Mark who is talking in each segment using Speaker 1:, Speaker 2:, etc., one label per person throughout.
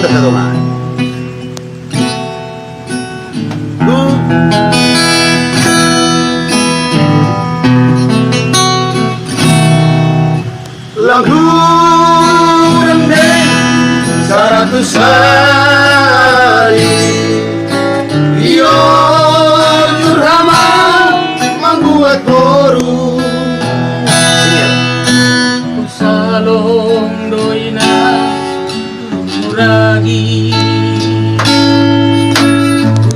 Speaker 1: berkadoman. Langhuran deh 100 hari Rio Jurhama membuat boru
Speaker 2: Salong doina muragi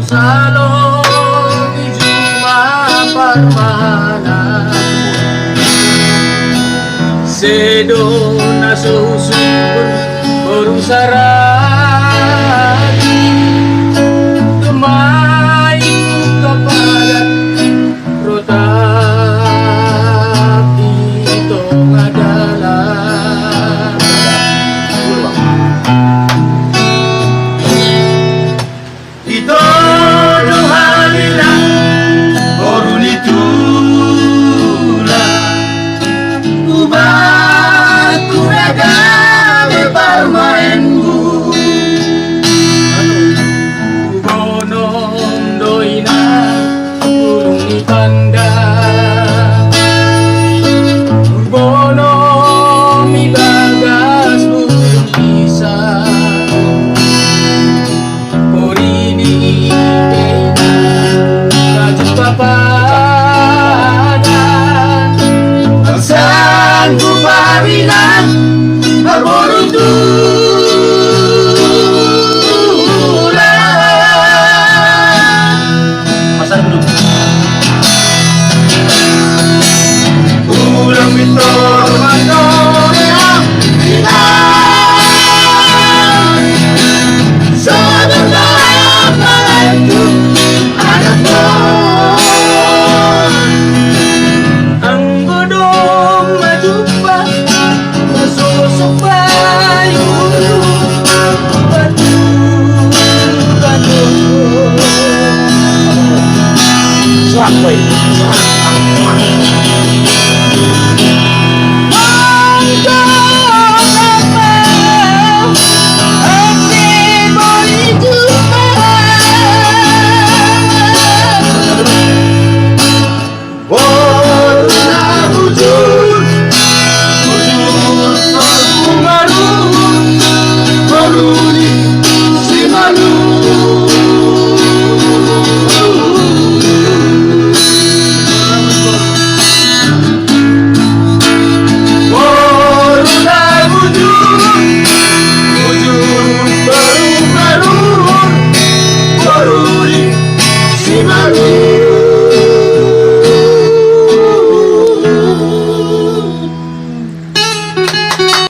Speaker 2: Salong ijuma parmana Sedo na susur baru saragi Gemai kepadat protap itu adalah
Speaker 1: Ito dohanila Borun itulah Ubat kuragame parmaenmu
Speaker 2: Bonom doina burung ipanda Bonom ibagas burung pisang Korini keina kajut papadan
Speaker 1: Sanggup parinan berburu tulang Pasar dulu Ulang mitor mandonya hilang Sebentar itu anak
Speaker 2: ang bodong majupa masosok bayu batu batu
Speaker 1: Suak boy Baru